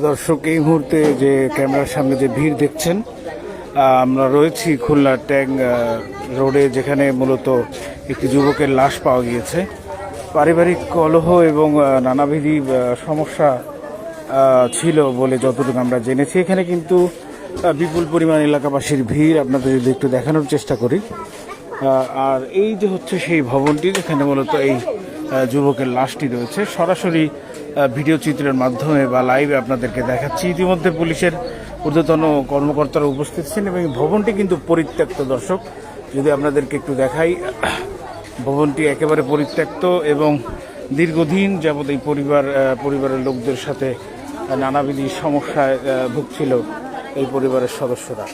দর্শক, এই মুহূর্তে যে ক্যামেরার সামনে যে ভিড় দেখছেন, আমরা রয়েছি খুলনা ট্যাং রোডে, যেখানে মূলত একটি যুবকের লাশ পাওয়া গিয়েছে। পারিবারিক কলহ এবং নানাবিধ সমস্যা ছিল বলে যতটুকু আমরা জেনেছি। এখানে কিন্তু বিপুল পরিমাণ এলাকাবাসীর ভিড় আপনাদের যদি একটু দেখানোর চেষ্টা করি। আর এই যে হচ্ছে সেই ভবনটি যেখানে মূলত এই যুবকের লাশটি রয়েছে, সরাসরি ভিডিও চিত্রের মাধ্যমে বা লাইভে আপনাদেরকে দেখাচ্ছি। ইতিমধ্যে পুলিশের ঊর্ধ্বতন কর্মকর্তারা উপস্থিত ছিলেন এবং ভবনটি কিন্তু পরিত্যক্ত। দর্শক, যদি আপনাদেরকে একটু দেখাই, ভবনটি একেবারে পরিত্যক্ত এবং দীর্ঘদিন যাবৎ এই পরিবারের লোকদের সাথে নানাবিধ সমস্যায় ভুগছিল এই পরিবারের সদস্যরা।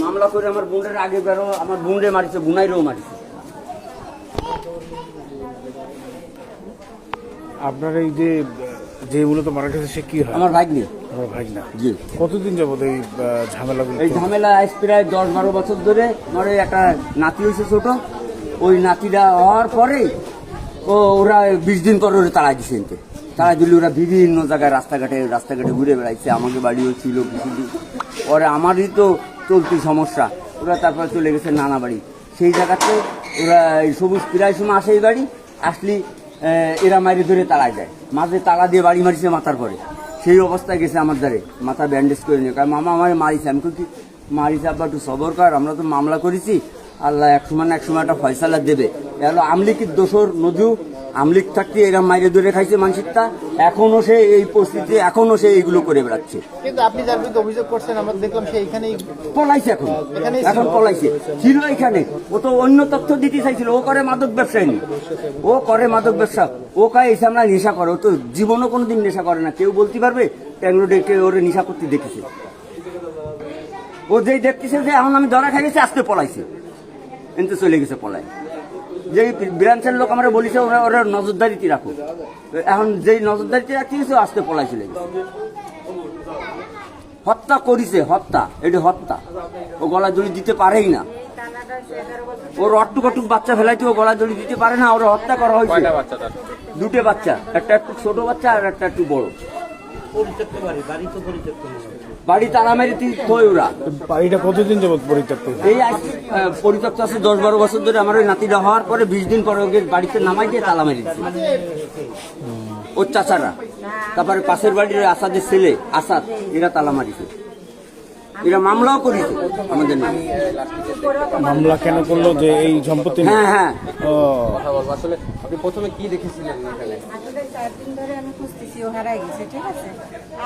মামলা করে আমার বোনের আগে বেরো, আমার বোনরে মারিছে, গুনাইরেও মারিছে। আপনার এই যে মূলত মারা গেছে, সে কি হয়? আমার ভাগ্নি। আমার ভাগনা। জি। কতদিন যাবত এই ঝামেলাগুলো? এই ঝামেলা আজ প্রায় 10-12 বছর ধরে। আমার একটা নাতি হয়েছে ছোট, ওই নাতিটা হওয়ার পরে ওরা 20 দিন পর ওরা তাড়াই দিছে। তাড়াই দিলে ওরা বিভিন্ন জায়গায় রাস্তাঘাটে ঘুরে বেড়াইছে। আমাকে বাড়িও ছিল কিছুদিন পরে, আমারই তো চলতি সমস্যা। ওরা তারপরে চলে গেছে নানা বাড়ি। সেই জায়গাতে ওরা এই সবুজ প্রায় সময় আসে, এই বাড়ি আসলি এরা মারি ধরে তাড়ায় যায়। মাঝে তালা দিয়ে বাড়ি মারিছে মাথার পরে। সেই অবস্থায় গেছে আমার দ্বারে, মাথা ব্যান্ডেজ করে নিয়ে, কারণ মামা আমার মারিছে। আমি কি মারিছে আব্বা, একটু সবর কর, আমরা তো মামলা করেছি, আল্লাহ এক সময় না এক সময় একটা ফয়সালা দেবে। এলো আমলিকির দোষর নজু, আমলিক থাকতে এরা মাইরে ধরে খাইছে মানুষেরটা। এখনো সে এই পরিস্থিতি, এখনো সে এইগুলো করে বেড়াচ্ছে। কিন্তু আপনি যার বিরুদ্ধে অভিযোগ করছেন, আমরা দেখলাম সে এখানেই পলাইছে। এখন পলাইছে, ছিল এখানে। ও তো অন্য তথ্য দিতে চাইছিল। ও করে মাদক ব্যবসায়ী, ও করে মাদক ব্যবসা। ও কায় এসে আমরা নেশা করে। ও তো জীবনও কোনোদিন নেশা করে না। কেউ বলতে পারবে ট্যাংরোডে কে ওরে নেশা করতে দেখেছে? ও যেই দেখতেছে যে এখন আমি ধরা খাই গেছি, আজকে পলাইছে, কিন্তু চলে গেছে পলাই। যেই ব্রাঞ্চের লোক আমরা বলিছে ওরা নজরদারিতে রাখো, এখন যেই নজরদারিতে রাখতে গেছে আজকে পলাই চলে গেছে। হত্যা করিছে, হত্যা, এটি হত্যা। ও গলা দড়ি দিতে পারেই না। ওর অট্টুকটুক বাচ্চা ফেলাইতে ও গলা দড়ি দিতে পারে না। ওরা হত্যা করা হয়েছে। দুটো বাচ্চা, একটা একটু ছোট বাচ্চা আর একটা একটু বড়। বাড়ি তালা মেরে থই ওরা। বাড়িটা কতদিন যাবত পরিত্যক্ত? এই পরিত্যক্ত আছে 10-12 বছর ধরে। আমার ওই নাতিটা হওয়ার পরে 20 দিন পরে ওকে বাড়িতে নামাই দিয়ে তালা মেরে দিচ্ছে ওর চাচারা। তারপরে পাশের বাড়ির আসাদের ছেলে আসাদ, এরা তালা মারিছে। এরা মামলাও করেছে আমাদের নামে। মামলা কেন করলো? যে এই সম্পত্তি? হ্যাঁ হ্যাঁ। আসলে আপনি প্রথমে কি দেখেছিলেন এখানে? আসলে 4 দিন ধরে আমি খুঁজতেছি, ও হারাই গেছে। ঠিক আছে,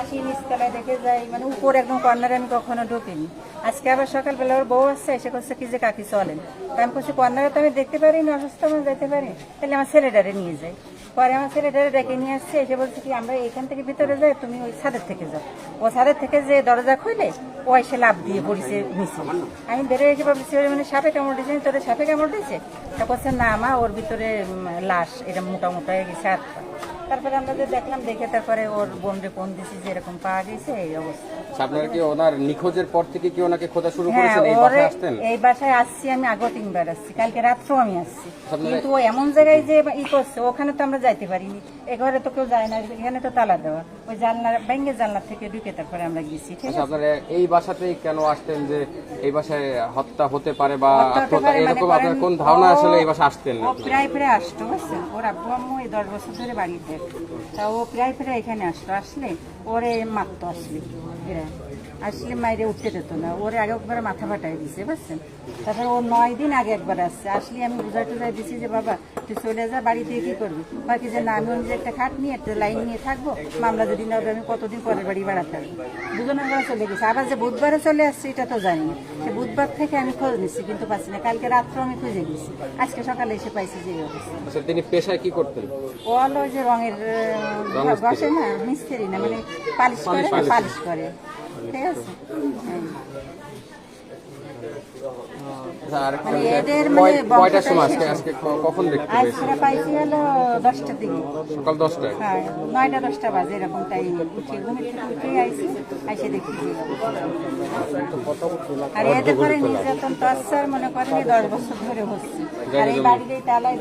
আসি নিচতলায় দেখে যাই, মানে উপর একদম কর্নারে আমি কখনো ঢুকিনি। আজকে আবার সকালবেলা ওর বউ আসছে, এসে করছে কি যে কাকি চলেন। তা আমি করছি কর্নারে তো আমি দেখতে পারি না, অসুস্থ আমি যেতে পারি, তাহলে আমার ছেলেটারে নিয়ে যাই। পরে আমার ছেলেটারে ডেকে নিয়ে আসছে, এসে বলছে কি আমরা এখান থেকে ভিতরে যাই, তুমি ওই ছাদের থেকে যাও। ও ছাদের থেকে যে দরজা খুলে ও এসে লাভ দিয়ে পড়েছে নিচে। আমি বেরোয় এসে ভাবছি মানে সাপে কামড় দিয়েছে, তোরে সাপে কামড় দিয়েছে? তা বলছে না মা, ওর ভিতরে লাশ, এটা মোটা মোটা হয়ে গেছে হাত পা। তারপরে আমরা যে দেখলাম, দেখে তারপরে ওর বোনরে ফোন দিছি যে এরকম পাওয়া গেছে, এই অবস্থা। আপনারা কি ওনার নিখোঁজের পর থেকে কি ওনাকে খোঁজা শুরু হ্যাঁ, করেছেন? এই বাসায় আসতেন? এই বাসায় আসছি আমি, আগেও 3 বার আসছি, কালকে রাত্রেও আমি আসছি। কিন্তু ও এমন জায়গায় যে করছে, ওখানে তো আমরা যাইতে পারিনি। এ ঘরে তো কেউ যায় না, এখানে তো তালা দেওয়া। ওই জানলা ভেঙে জানলা থেকে ঢুকে তারপরে আমরা গেছি। ঠিক আছে, আপনারা এই বাসাতেই কেন আসতেন? যে এই বাসায় হত্যা হতে পারে বা হত্যা হতে পারে, এরকম মানে আপনার কোন ধারণা আসলে এই বাসায় আসতেন? ও প্রায় আসতো, বুঝছেন? ওর আব্বু আম্মু এই 10 বছর ধরে বাড়িতে, তা ও প্রায় এখানে আসতো। আসলে ওরে মারতো আসলে এরা। আসলে মাইরে উঠতে দিত না, ওর আগে একবার মাথা ফাটাই দিছে বুঝছেন। তারপরে ও 9 দিন আগে একবার আসছে, আসলে আমি বুঝাই টুজাই দিছি যে বাবা তুই চলে যা, বাড়ি থেকে কি করবি, বাকি যে না আমি যে একটা খাট নিয়ে একটা লাইন নিয়ে থাকবো, মামলা যদি না হবে আমি কতদিন পরের বাড়ি বেড়াতে থাকবো। দুজনের ঘরে চলে গেছে, আবার যে বুধবারে চলে আসছে এটা তো জানি না। সে বুধবার থেকে আমি খোঁজ নিচ্ছি কিন্তু পাচ্ছি না, কালকে রাত্রে আমি খুঁজে গেছি, আজকে সকালে এসে পাইছি যে এই অবস্থা। আচ্ছা, তিনি পেশায় কি করতেন? ও হলো যে রঙের বসে না, মিস্ত্রি না, মানে পালিশ করে, পালিশ করে, ঠিক আছে। হ্যাঁ। আচ্ছা, আরেকটা মানে বিষয়, এদের মানে কয়টার সময় বংশটাই আজকে কখন দেখতে আজ পেয়েছেন? সেটা পাইছি হলো 10টার দিকে, সকাল 10টায়। হ্যাঁ 9টা 10টা বাজে এরকম টাইমে উঠে ঘুমের থেকে উঠে আইসি, আইসে দেখি যে এই অবস্থা। আর এদের করে নির্যাতন টর্চার মনে করেন 10 বছর ধরে হচ্ছে, আর এই বাড়ির এই তালায়